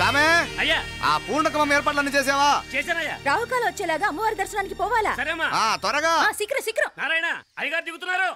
చామే అయ్యా ఆ పూర్ణకమం ఏర్పాట్లన్నీ చేసావా? చేశానయ్యా. రాహుకాలు వచ్చేలాగా అమ్మవారి దర్శనానికి పోవాలా? సరేమ్మా. త్వరగా శీఘ్రం శీఘ్రం. నారాయణ అయ్యగారు దిగుతున్నారు.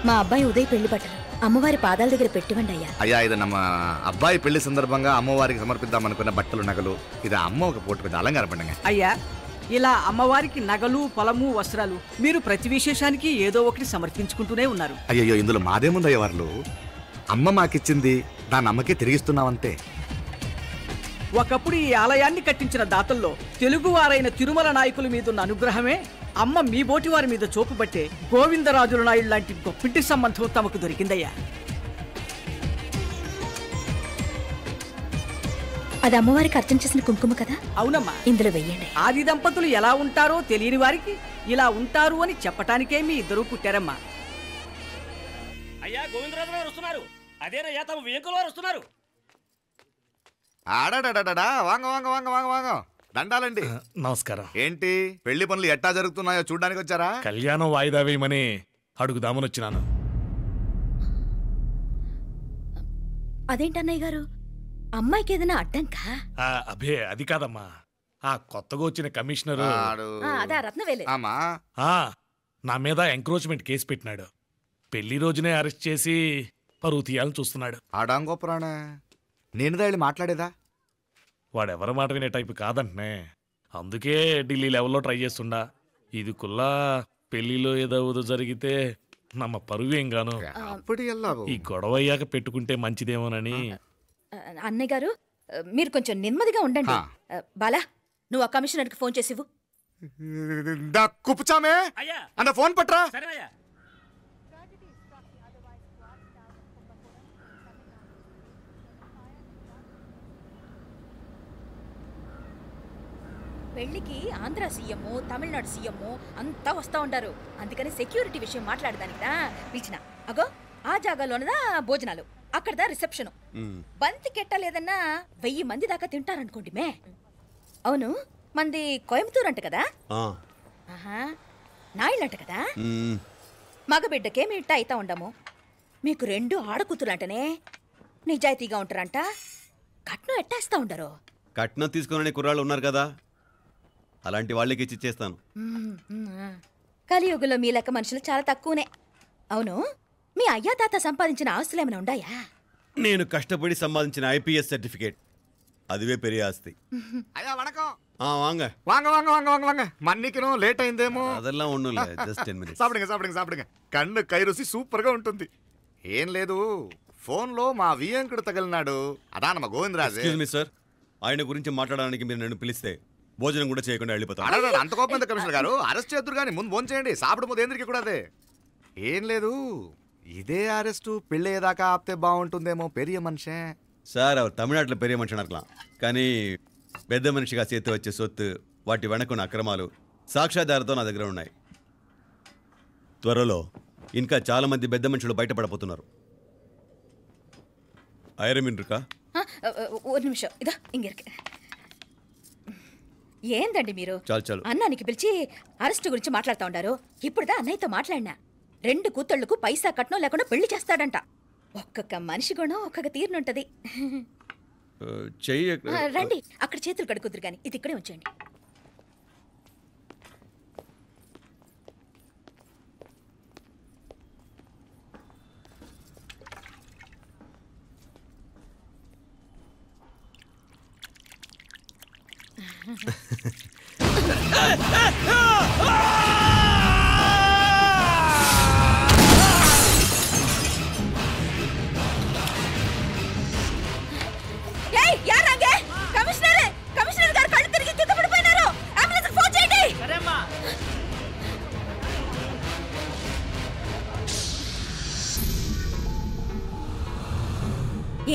మా అబ్బాయి ఉదయ్ పెళ్లి బట్టలు అమ్మవారి పాదాల దగ్గర పెట్టివండి అయ్యా. అయ్యా ఇది నమ్మ అబ్బాయి పెళ్లి సందర్భంగా అమ్మవారికి సమర్పిద్దాం అనుకున్న బట్టలు నగలు. ఇది అమ్మ ఒక పూట అలంకార పండుగ. అయ్యా ఇలా అమ్మవారికి నగలు పొలము వస్త్రాలు మీరు ప్రతి విశేషానికి ఏదో ఒకటి సమర్పించుకుంటూనే ఉన్నారు. అయ్యో ఇందులో మాదేముందయ్య వాళ్ళు. అమ్మ మాకిచ్చింది దాని అమ్మకే తిరిగిస్తున్నామంతే. ఒకప్పుడు ఈ ఆలయాన్ని కట్టించిన దాతల్లో తెలుగువారైన తిరుమల నాయకుల మీదున్న అనుగ్రహమే అమ్మ మీ బోటి వారి మీద చూపుబట్టే గోవిందరాజుల నాయుడు లాంటి గొప్పింటి సంబంధం తమకు దొరికిందయ్యా. అది అమ్మవారికి అర్చన చేసిన కుంకుమ కదా? అవునమ్మా. ఇందులో వెయ్యండి. ఆది దంపతులు ఎలా ఉంటారో తెలియని వారికి ఇలా ఉంటారు అని చెప్పటానికే మీ ఇద్దరూ పుట్టారమ్మా. అయ్యా గోవిందరాజు గారు వస్తున్నారు. అదేనయ్యా తమ వెంకుల వారు వస్తున్నారు. ఆడాడా వాంగ వాంగ వాంగ వాంగ వాంగ దండాలండి. నమస్కారం. ఏంటి పెళ్లి పనులు ఎట్టా జరుగుతున్నాయో చూడ్డానికి వచ్చారా? కళ్యాణం వాయిదా వేయమని అడుగుదామని వచ్చినాను. అదేంటన్నయ్య గారు, అమ్మాయికి ఏదైనా అడ్డంకా? అభే అది కాదమ్మా, ఆ కొత్తగా వచ్చిన కమిషనర్ అదా రత్నవేలే నా మీద ఎంక్రోచ్మెంట్ కేసు పెట్టినాడు. పెళ్లి రోజునే అరెస్ట్ చేసి పరువు తీయాలని చూస్తున్నాడు. ఆడాంగో పురాణ నేనుదా వెళ్ళి మాట్లాడేదా? వాడెవరి మాట వినే టైపు కాదంటనే. అందుకే ఢిల్లీ లెవెల్లో ట్రై చేస్తుండా. ఇది కుల్లా పెళ్లిలో ఏదో జరిగితే నమ్మ పరువేం గాను. ఈ గొడవ అయ్యాక పెట్టుకుంటే మంచిదేమోనని. అన్నయ్య గారు మీరు కొంచెం నెమ్మదిగా ఉండండి. బాలా నువ్వు ఆ కమిషనర్కి ఫోన్ చేసివు. కుప్పుచామే అన్న ఫోన్ పట్రా. పెళ్లికి ఆంధ్ర సీఎం తమిళనాడు సీఎం అంతా వస్తా ఉంటారు. అందుకని సెక్యూరిటీ విషయం మాట్లాడదానికిదా పిలిచిన. అగో ఆ జాగాలోనదా భోజనాలు, అక్కడదా రిసెప్షన్. బంతి కెట్టలేదన్నా 1000 మంది దాకా తింటారనుకోండి మే. అవును మంది కోయంబత్తూర్ అంట కదా? నాయుళ్ళంట కదా? మగబిడ్డకే మీ ఇట్ట అయితా ఉండము. మీకు 2 ఆడకూతులంటనే నిజాయితీగా ఉంటారంట. కట్నం ఎట్టేస్తా ఉండరు. కట్నం తీసుకునే కుర్రాళ్ళు ఉన్నారు కదా, అలాంటి వాళ్ళకి ఇచ్చి చేస్తాను. కలియుగంలో మీ లెక్క మనుషులు చాలా తక్కువనే. అవును మీ అయ్యా తాత సంపాదించిన ఆస్తులు ఏమైనా ఉండాయా? నేను కష్టపడి సంపాదించిన ఐపీఎస్ సర్టిఫికేట్, అదివే పెరిగే ఆస్తి. అయ్యా వణకం. వాంగ వాంగ వాంగ వాంగ వాంగ వాంగ మన్నికిను లేట్ అయిందేమో. అదెల్లా ఉండులే, జస్ట్ 10 minutes. సాப்பிடுங்க కన్ను కైరుసి సూపర్ గా ఉంటుంది. ఏం లేదు ఫోన్లో మా వియంకుడు తగిలినాడు. అదా నమ్మ గోవిందరాజు. ఎక్స్క్యూజ్ మీ సార్, ఆయన గురించి మాట్లాడడానికి మీరు నన్ను పిలిస్తే భోజనం కూడా చేయకుండా వెళ్ళిపోతాను. అంత కోపం కమిషనర్ గారు, అరెస్ట్ చేద్దరు కానీ ముందు భోజనం చేయండి. సాపిడు ముందు ఎందుకు కూడా అదే. ఏం లేదు ఇదే అరెస్టు పెళ్ళేదాకా ఆపితే బాగుంటుందేమో. పెరియ మనిషే సార్, அவர் తమిళనాడులో పెరియ మనిషి అనర్కలాం, కానీ పెద్ద మనిషిగా చేతి వచ్చే సొత్తు, వాటి వెనకున్న అక్రమాలు సాక్ష్యాధారతో నా దగ్గర ఉన్నాయి. త్వరలో ఇంకా చాలా మంది పెద్ద మనుషులు బయటపడబోతున్నారు. ఐరమిన్ రుకా ఒక నిమిషం ఇదా ఇంగిరికి. ఏందండి మీరు అన్నానికి పిలిచి అరెస్ట్ గురించి మాట్లాడుతూ ఉండారు. ఇప్పుడుదా అన్నయ్యతో మాట్లాడినా 2 కూతుళ్లకు పైసా కట్నం లేకుండా పెళ్లి చేస్తాడంట. ఒక్కొక్క మనిషి గుణం ఒక్కొక్క తీరునుంటది. రండి అక్కడ చేతులు కడుకుదురు గాని ఇది ఇక్కడే ఉంచండి.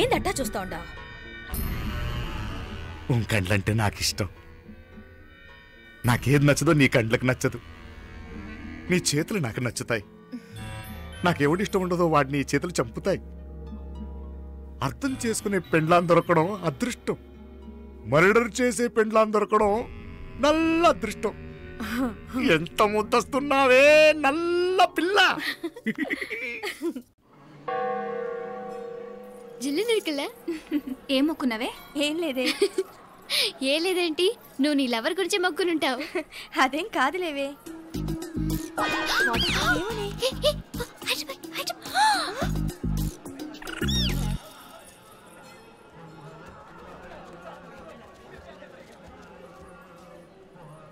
ఏందట్టా చూస్తా ఉండా? కండ్లంటే నాకు ఇష్టం. నాకేది నచ్చదో నీ కండ్లకు నచ్చదు, నీ చేతులు నాకు నచ్చుతాయి. నాకెవడి ఇష్టం ఉండదో వాడిని నీ చేతులు చంపుతాయి. అర్థం చేసుకునే పెండ్లాం దొరకడం అదృష్టం, మర్డర్ చేసే పెండ్లాం దొరకడం నల్ల అదృష్టం. ఎంత ముద్దస్తున్నావే నల్ల పిల్ల. జిల్లు నిరికలే ఏం మొక్కున్నావే? ఏం లేదే. ఏ లేదేంటి, నువ్వు నీ లవర్ గురించి మొక్కునుంటావు. అదేం కాదులేవే.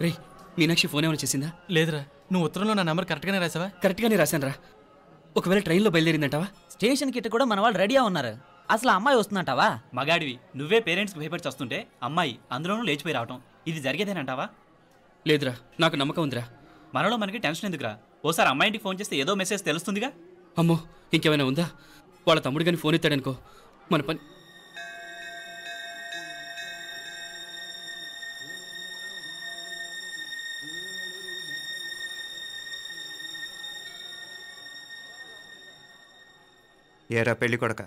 రే మీనాక్షి ఫోన్ ఏమైనా చేసిందా? లేదురా. నువ్వు ఉత్తరంలో నా నెంబర్ కరెక్ట్గానే రాసావా? కరెక్ట్గానే రాశాను రా. ఒకవేళ ట్రైన్లో బయలుదేరిందంటావా? స్టేషన్ కిட்ட కూడా మన వాళ్ళు రెడీగా ఉన్నారు. అసలు అమ్మాయి వస్తుందంటావా? మగాడివి నువ్వే పేరెంట్స్కి భయపడి వస్తుంటే అమ్మాయి అందులోనూ లేచిపోయి రావటం ఇది జరిగేదేనంటావా? లేదురా, నాకు నమ్మకం ఉందిరా. మనలో మనకి టెన్షన్ ఎందుకురా? ఓసారి అమ్మాయి ఇంటికి ఫోన్ చేస్తే ఏదో మెసేజ్ తెలుస్తుందిగా. అమ్మో ఇంకేమైనా ఉందా? వాళ్ళ తమ్ముడు కానీ ఫోన్ ఎత్తాడనుకో మన పని. ఏరా పెళ్ళి కొడక,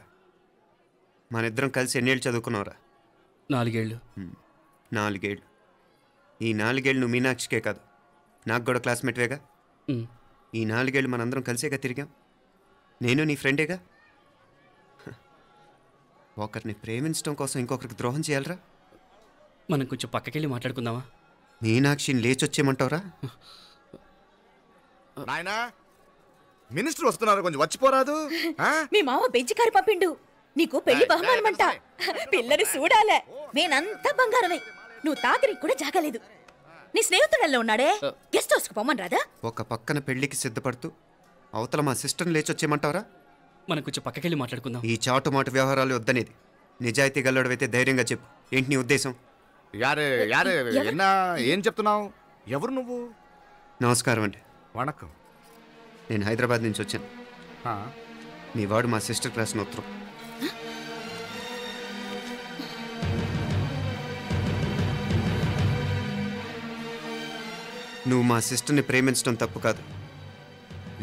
మన ఇద్దరం కలిసి ఎన్నేళ్ళు చదువుకున్నావురా? 4 ఏళ్ళు. 4 ఏళ్ళు. ఈ 4 ఏళ్ళు నువ్వు మీనాక్షికే కాదు, నాకు కూడా క్లాస్మేట్వేగా. ఈ 4 ఏళ్ళు మనందరం కలిసేగా తిరిగాం. నేను నీ ఫ్రెండేగా. ఒకరిని ప్రేమించడం కోసం ఇంకొకరికి ద్రోహం చేయాలరా? మనం కొంచెం పక్కకెళ్ళి మాట్లాడుకుందామా? మీనాక్షిని లేచొచ్చేయమంటావురా? నాయనా మినిస్టర్ వస్తున్నారు, కొంచెం వచ్చిపోరాదు. మీ మామ బెంచి కారు పంపిండు, నీకు పెళ్లి బహుమానమంట. పిల్లని చూడాలే, నేనంతా బంగారమే. నువ్వు తాకరికి కూడా జాగలేదు. నీ స్నేహితుడల్లో ఉన్నాడే, గెస్ట్ హౌస్కి పొమ్మని రాదా? ఒక పక్కన పెళ్లికి సిద్ధపడుతూ అవతల మా సిస్టర్ని లేచొచ్చేయమంటావురా? మనం కొంచెం పక్కకెళ్ళి మాట్లాడుకుందాం. ఈ చాటుమాటు వ్యవహారాలు వద్దనేది. నిజాయితీ గల్లడవైతే ధైర్యంగా చెప్పు, ఏంటి నీ ఉద్దేశం? యారే యారే ఎన్నా ఏం చెప్తున్నావు? ఎవరు నువ్వు? నమస్కారం అండి. వణకం. నేను హైదరాబాద్ నుంచి వచ్చాను. మీ వాడు మా సిస్టర్ క్లాస్ ఉత్తరం. నువ్వు మా సిస్టర్ని ప్రేమించడం తప్పు కాదు,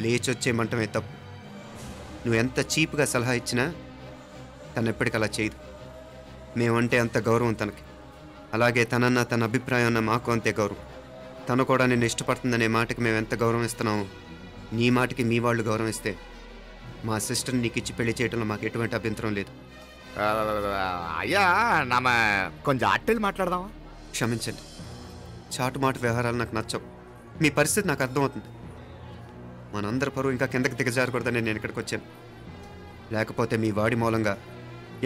లేచొచ్చేయమంటమే తప్పు. నువ్వు ఎంత చీప్గా సలహా ఇచ్చినా తను ఎప్పటికీ అలా చేయదు. మేమంటే అంత గౌరవం తనకి, అలాగే తనన్న తన అభిప్రాయం అన్న మాకు అంతే గౌరవం. తను కూడా నిన్ను ఇష్టపడుతుందనే మాటకి మేము ఎంత గౌరవం ఇస్తున్నామో నీ మాటకి మీ వాళ్ళు గౌరవం ఇస్తే మా సిస్టర్ని నీకు ఇచ్చి పెళ్లి చేయడంలో మాకు ఎటువంటి అభ్యంతరం లేదు. అయ్యా నామ కొంచెం అట్టెలు మాట్లాడదామా? క్షమించండి, చాటుమాటు వ్యవహారాలు నాకు నచ్చవు. మీ పరిస్థితి నాకు అర్థమవుతుంది. మనందరి పరువు ఇంకా కిందకి దిగజారకూడదని నేను ఇక్కడికి వచ్చాను. లేకపోతే మీ వాడి మూలంగా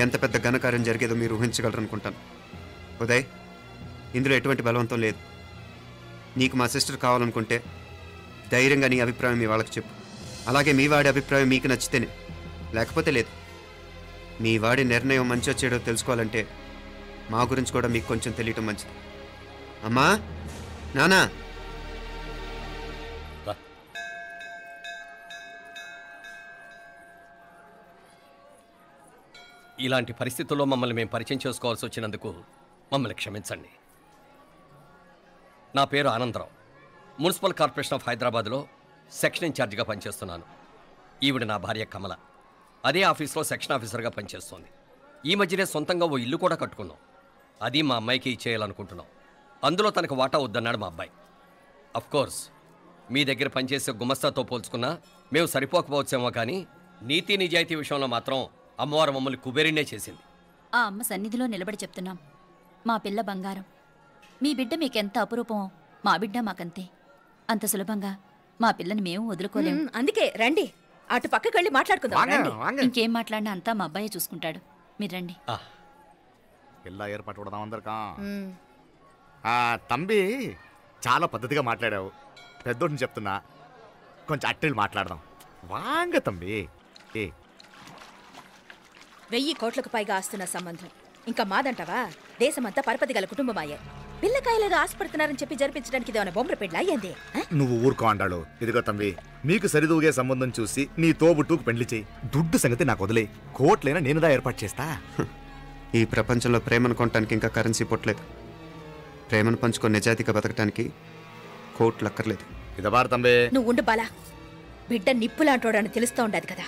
ఎంత పెద్ద ఘనకార్యం జరిగేదో మీరు ఊహించగలరనుకుంటాను. ఉదయ్, ఇందులో ఎటువంటి బలవంతం లేదు. నీకు మా సిస్టర్ కావాలనుకుంటే ధైర్యంగా నీ అభిప్రాయం మీ వాళ్ళకి చెప్పు. అలాగే మీ వాడి అభిప్రాయం మీకు నచ్చితేనే, లేకపోతే లేదు. మీ వాడి నిర్ణయం మంచో చెడో తెలుసుకోవాలంటే మా గురించి కూడా మీకు కొంచెం తెలియటం మంచిది. అమ్మా, నానా, ఇలాంటి పరిస్థితుల్లో మమ్మల్ని మేము పరిచయం చేసుకోవాల్సి వచ్చినందుకు మమ్మల్ని క్షమించండి. నా పేరు ఆనందరావు, మున్సిపల్ కార్పొరేషన్ ఆఫ్ హైదరాబాద్లో సెక్షన్ ఇన్ఛార్జిగా పనిచేస్తున్నాను. ఈవిడ నా భార్య కమల, అదే ఆఫీస్లో సెక్షన్ ఆఫీసర్గా పనిచేస్తోంది. ఈ మధ్యనే సొంతంగా ఓ ఇల్లు కూడా కట్టుకున్నాం. అది మా అమ్మాయికి ఇచ్చేయాలనుకుంటున్నాం. అందులో తనకు వాటా వద్దన్నాడు మా అబ్బాయి. అఫ్కోర్స్ మీ దగ్గర పనిచేసే గుమస్తాతో పోల్చుకున్నా మేము సరిపోకపోవచ్చేమో, కానీ నీతి నిజాయితీ విషయంలో మాత్రం అమ్మవారు మమ్మల్ని కుబేరినే చేసింది. ఆ అమ్మ సన్నిధిలో నిలబడి చెప్తున్నాం, మా పిల్ల బంగారం. మీ బిడ్డ మీకెంత అపురూపమో మా బిడ్డ మాకంతే. అంత సులభంగా మా పిల్లని మేము వదులుకోలేము. అందుకే రండి, అటు పక్కకి వెళ్ళి మాట్లాడుకుందాం. ఇంకేం మాట్లాడినా అంతా మా అబ్బాయే చూసుకుంటాడు. మీరు రండి. ఎలా ఏర్పాటు కొడదాం అందరికా. తంబి చాలా పద్ధతిగా మాట్లాడావు. పెద్దోడిని చెప్తున్నా, కొంచెం అట్టెలు మాట్లాడదాం. వాంగ తంబి. 1000 కోట్లకు పైగా ఆస్తున్న సంబంధం ఇంకా మాదంటావా? దేశమంతా పరపతి గల కుటుంబమాయే. పిల్లకాయలేదో ఆశపడుతున్నారని చెప్పి జరిపించడానికి ఇదేమైనా బొమ్మర పెళ్ళి అయ్యింది? నువ్వు ఊరుకో అంటాడు. ఇదిగో తంబి, మీకు సరిదూగే సంబంధం చూసి నీ తోబుట్టుకు పెళ్లి చేయి. దుడ్డు సంగతి నాకు వదిలే, కోట్లైనా నేనుదా ఏర్పాటు చేస్తా. ఈ ప్రపంచంలో ప్రేమను కొనటానికి ఇంకా కరెన్సీ పుట్టలేదు. ప్రేమను పంచుకొని నిజాయితీగా బతకటానికి కోట్లు అక్కర్లేదు. ఇదబారు తంబే. నువ్వు ఉండు బాలా. బిడ్డ నిప్పులాంటోడని తెలుస్తూ ఉండదు కదా.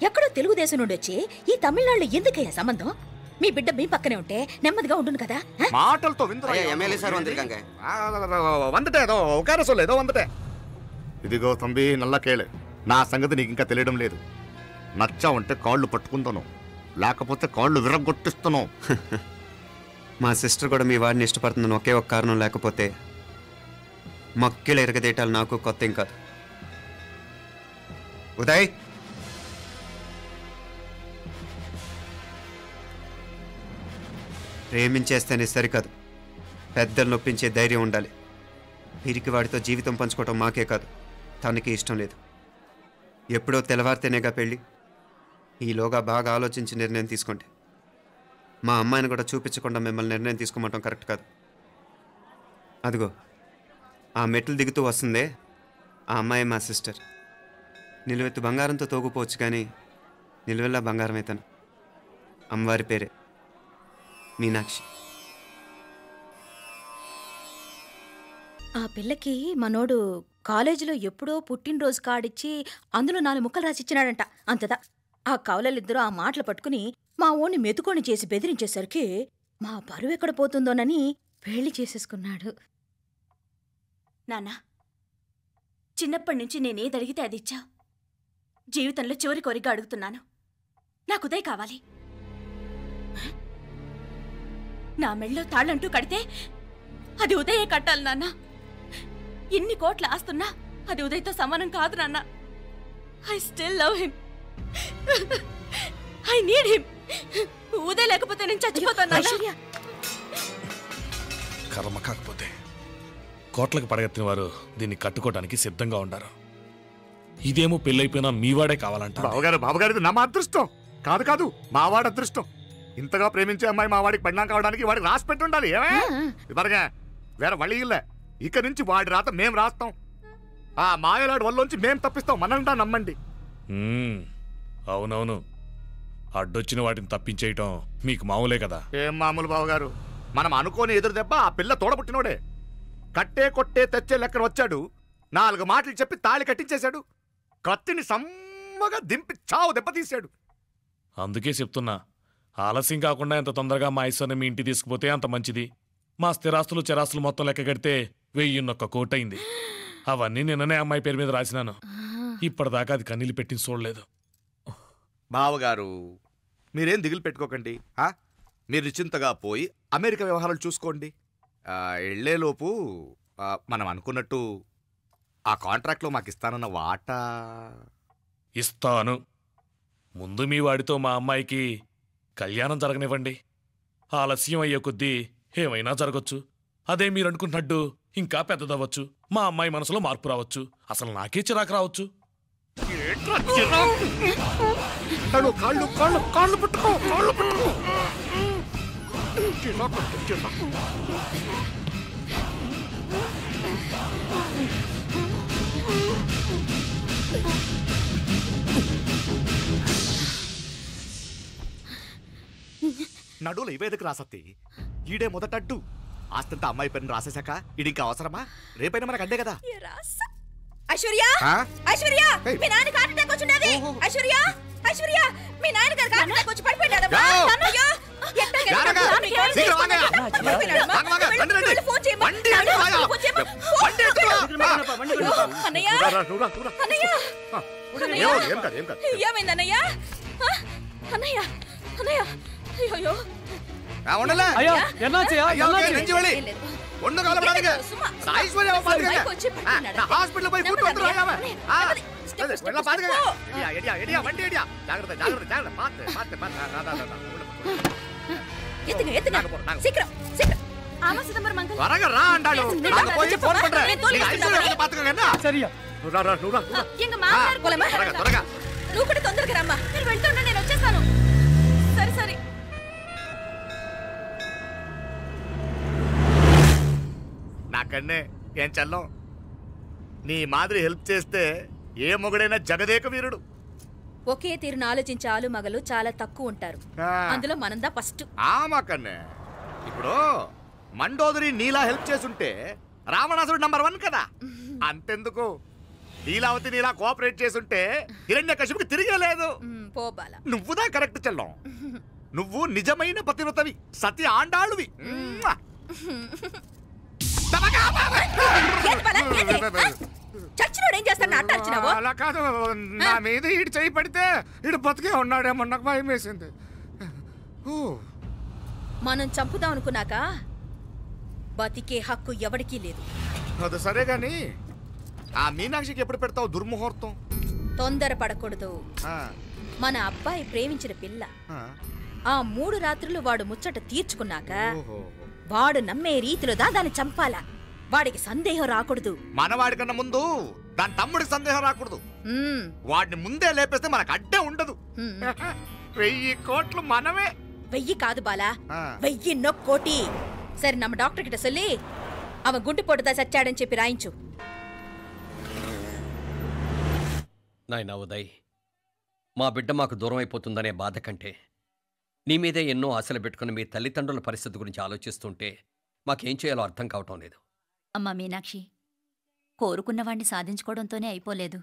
ఎక్కడో తెలుగుదేశం నుండి వచ్చి ఈ తమిళనాడులో ఎందుకయ్యా సంబంధం? మీ బిడ్డ మీ పక్కనే ఉంటే నెమ్మదిగా ఉండును కదా. మాటలతో ఇదిగో తంబి నల్ల కేళే, నా సంగతి నీకు ఇంకా తెలియడం లేదు. నచ్చా ఉంటే కాళ్ళు పట్టుకుంటాను, లేకపోతే కాళ్ళు విరగొట్టిస్తాను. మా సిస్టర్ కూడా మీ వాడిని ఇష్టపడుతుందని ఒకే ఒక కారణం లేకపోతే మక్కిళ్ళ ఎరగదేయటాలు నాకు కొత్త ఏం కాదు. ఉదయ్, ప్రేమించేస్తేనే సరికాదు, పెద్దలు నొప్పించే ధైర్యం ఉండాలి. వీరికి వాడితో జీవితం పంచుకోవటం మాకే కాదు, తనకి ఇష్టం లేదు. ఎప్పుడో తెల్లవారితేనేగా పెళ్ళి. ఈలోగా బాగా ఆలోచించి నిర్ణయం తీసుకోండి. మా అమ్మాయిని కూడా చూపించకుండా మిమ్మల్ని నిర్ణయం తీసుకోమంటాం కరెక్ట్ కాదు. అదిగో ఆ మెట్లు దిగుతూ వస్తుందే, ఆ అమ్మాయి మా సిస్టర్. నిలువెత్తు బంగారంతో తోగుపోవచ్చు, కానీ నిలువెల్లా బంగారం అవుతాను. అమ్మవారి పేరే మీనాక్షి. ఆ పిల్లకి మనోడు కాలేజీలో ఎప్పుడో పుట్టినరోజు కార్డిచ్చి అందులో 4 ముక్కలు రాసిచ్చినాడంట. అంతదా ఆ కవలలిద్దరూ ఆ మాటలు పట్టుకుని మా ఓణ్ణి మెతుకొని చేసి బెదిరించేసరికి మా పరువు ఎక్కడ పోతుందోనని పెళ్లి చేసేసుకున్నాడు. నాన్నా, చిన్నప్పటి నుంచి నేనేది అడిగితే అది ఇచ్చావు. జీవితంలో చివరి కోరిక అడుగుతున్నాను. నాకు ఉదయ్ కావాలి. నా మెళ్ళో తాళ్ళంటూ కడితే అది ఉదయే కట్టాలి నాన్న. ఇన్ని కోట్ల ఆస్తున్నా అది ఉదయ్తో సమానం కాదు నాన్న. I still love him. I need him. Uday లేకపోతే నేను చచ్చిపోతాను. కర్మ కాకపోతే కోట్లకు పడగెత్తిన వారు దీన్ని కట్టుకోవడానికి సిద్ధంగా ఉండారు. ఇదేమో పెళ్ళైపోయినా మీవాడే కావాలంట. బావగారు నా అదృష్టం కాదు కాదు, మావాడి అదృష్టం. ఇంతగా ప్రేమించే అమ్మాయి మా వాడికి పడినా కావడానికి వాడికి రాసి పెట్టి ఉండాలి. ఏమే ఇవరగా వేరే వళ్ళి ఇల్లే. ఇక నుంచి వాడి రాత మేం రాస్తాం. ఆ మాయలాడి వల్లోంచి మేం తప్పిస్తాం. మనంటా నమ్మండి. అవునవును, అడ్డొచ్చిన వాటిని తప్పించేయటం మీకు మామూలే కదా. ఏం మామూలు బావగారు, మనం అనుకోని ఎదురు దెబ్బ ఆ పిల్ల తోడబుట్టినోడే. కట్టే కొట్టే తెచ్చే లెక్కన వచ్చాడు. 4 మాటలు చెప్పి తాళి కట్టించేశాడు. కత్తిని సమ్మగా దింపి చావు దెబ్బతీశాడు. అందుకే చెప్తున్నా, ఆలస్యం కాకుండా ఎంత తొందరగా మా ఐశ్వర్యం మీ ఇంటి తీసుకుపోతే అంత మంచిది. మా స్థిరాస్తులు చిరాస్తులు మొత్తం లెక్క కడితే 1001 కోటి అయింది. అవన్నీ నిన్ననే అమ్మాయి పేరు మీద రాసినాను. ఇప్పటిదాకా అది కన్నీళ్ళు పెట్టి చూడలేదు. బావగారు మీరేం దిగులు పెట్టుకోకండి. మీరు నిశ్చింతగా పోయి అమెరికా వ్యవహారాలు చూసుకోండి. వెళ్లేలోపు మనం అనుకున్నట్టు ఆ కాంట్రాక్ట్లో మాకు ఇస్తానన్న వాటా ఇస్తాను. ముందు మీ వాడితో మా అమ్మాయికి కళ్యాణం జరగనివ్వండి. ఆలస్యం అయ్యే కొద్దీ ఏమైనా జరగచ్చు. అదే మీరు అనుకుంటున్నట్టు ఇంకా పెద్దదవ్వచ్చు. మా అమ్మాయి మనసులో మార్పు రావచ్చు. అసలు నాకే చిరాకు రావచ్చు. నడువులు ఇవేదకు రాసత్తి. ఈడే మొదటడ్డు. ఆస్తంతా అమ్మాయి పని రాసేశాక ఇది ఇంకా అవసరమా? రేపైనా మనకు అడ్డే కదా. ఐశ్వర్య, ఐశ్వర్య, మీ నాన్న హార్ట్ అటాక్ వచ్చినది. ఐశ్వర్య, ఐశ్వర్య, మీ నాన్న గారికి హార్ట్ అటాక్ వచ్చి పడిపోయాడు. అయ్యో, నువ్వు కూడా తొందరగా రమ్మా. నేను వెళ్తున్నా, నేను వచ్చేస్తాను. సరే సరే. నాకన్నే ఏం చల్లం. నీ మాదిరి హెల్ప్ చేస్తే ఏ మొగుడైనా జగదేక వీరుడు. ఒకే తీరును ఆలోచించే ఆలు మగలు చాలా తక్కువ ఉంటారు. అందులో మనందా ఫస్ట్. మాకన్నే ఇప్పుడు మండోదరి నీలా హెల్ప్ చేసుంటే రావణాసుడు నంబర్ 1 కదా. అంతెందుకు లీలావతి నీలా కోఆపరేట్ చేసుంటే హిరణ్యకశిపుకి తిరిగే లేదు. నువ్వుదా కరెక్ట్ చెల్లం. నువ్వు నిజమైన పతివ్రతవి, సతి ఆండాళువి. చచ్చినోడు ఏం చేస్తాడు అట్టాల్చినావు? అలా కాదు, నా మీద ఈడు చేయి పడితే ఈడు బతికే ఉన్నాడేమో నాకు భయం వేసింది. మనం చంపుదాం అనుకున్నాక బతికే హక్కు ఎవరికీ లేదు. అది సరే గాని ఆ మీనాక్షికి ఎప్పుడు పెడతావు దుర్ముహూర్తం? తొందర పడకూడదు. మన అబ్బాయి ప్రేమించిన పిల్ల ఆ 3 రాత్రులు వాడు ముచ్చట తీర్చుకున్నాక వాడు నమ్మే రీతిలో దాన్ని చంపాలా. వాడికి సందేహం రాకూడదు. మనవాడి కన్నా ముందు దాని తమ్ముడికి సందేహం రాకూడదు. వాడిని ముందే లేపేస్తే మనకు అడ్డే ఉండదు. 1000 కోట్లు మనమే. 1000 కాదు బాలా, 1000 కోటి. సరే నమ్మ డాక్టర్ కిட்ட சொல்லி அவன் గుండె పోటుదా చచ్చాడని చెప్పి రాయించు. నాయనా ఉదయ్, మా బిడ్డ మాకు దూరం అయిపోతుందనే బాధ కంటే నీ మీదే ఎన్నో ఆశలు పెట్టుకుని మీ తల్లిదండ్రుల పరిస్థితి గురించి ఆలోచిస్తుంటే మాకేం చేయాలో అర్థం కావటం లేదు. అమ్మా మీనాక్షి, కోరుకున్నవాణ్ణి సాధించుకోవడంతోనే అయిపోలేదు.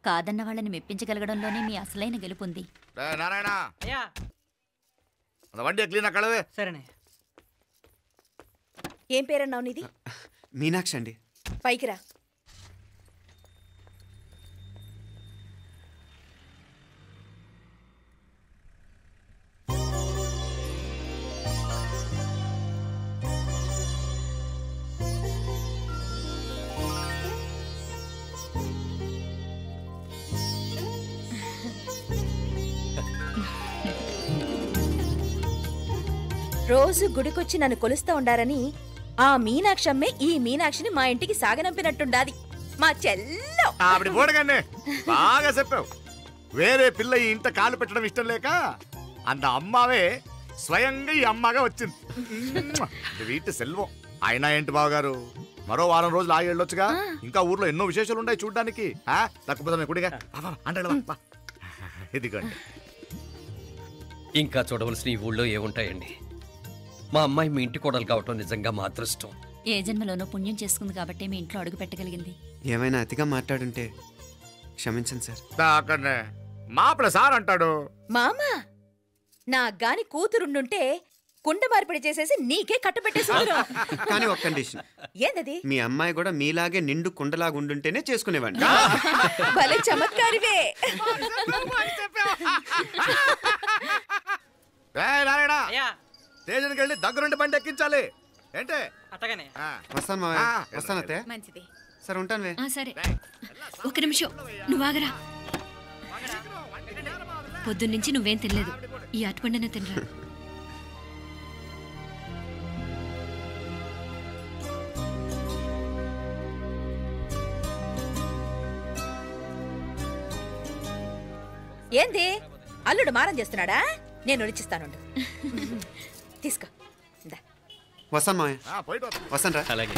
కాదన్న వాళ్ళని మెప్పించగలగడంలోనే మీ అసలైన గెలుపుంది. నారాయణ, వండి క్లీన్ అక్కడవే. సరేనే. ఏం పేరన్నావు నీది? మీనాక్షి అండి. పైకి రా. రోజు గుడికొచ్చి నన్ను కొలుస్తా ఉండారని ఆ మీనాక్షమ్మే ఈ మీనాక్షిని మా ఇంటికి సాగనంపినట్టుండాది. మా చెల్లో ఆవిడ పోడగానే బాగా చెప్పావు. వేరే పిల్ల ఈ ఇంట కాలు పెట్టడం ఇష్టం లేక అంత అమ్మావే స్వయంగా ఈ అమ్మగా వచ్చింది. వీటి సెల్వం. అయినా ఏంటి బావగారు, మరో వారం రోజులు ఆగి వెళ్ళొచ్చుగా. ఇంకా ఊర్లో ఎన్నో విశేషాలు ఉన్నాయి చూడ్డానికి. తక్కువ కుడిగా అంటే ఇదిగోండి. ఇంకా చూడవలసిన ఈ ఊళ్ళో ఏముంటాయండి. మా అమ్మాయి మీ ఇంటి కోడలు కావటం నిజంగా మా అదృష్టం. ఏ జన్మలోనో పుణ్యం చేసుకుంది కాబట్టి మీ ఇంట్లో అడుగు పెట్టగలిగింది. ఏమైనా అతిగా మాట్లాడుంటే క్షమించండి సార్. మాపడ సార్ అంటాడు. మామా, నా గాని కూతురుండుంటే కుండ మార్పిడి చేసేసి నీకే కట్టబెట్టేసి. కానీ ఒక కండిషన్. ఏందది? మీ అమ్మాయి కూడా మీలాగే నిండు కుండలాగా ఉండుంటేనే చేసుకునేవాడిని. భలే చమత్కారివే. స్టేషన్కి వెళ్ళి దగ్గరుండి బండి ఎక్కించాలి. ఏంటే? వస్తాను మావయ్య. వస్తాను అత్తయ్య. మంచిది. సరే ఉంటాను. సరే, ఒక నిమిషం నువ్వు ఆగరా. పొద్దున్నుంచి నువ్వేం తినలేదు. ఈ అటుపండిన తినరా. ఏంది అల్లుడు మారం చేస్తున్నాడా? నేను ఒలిచిస్తాను. తీసుకో. వస్తాను మావయ్య. వస్తాను రా. అలాగే.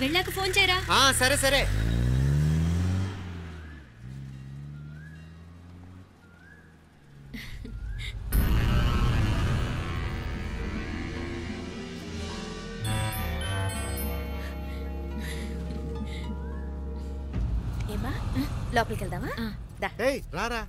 వెళ్ళాక ఫోన్ చేయరా. సరే సరే. ఏమా లోపలికి వెళ్దామా? రారా.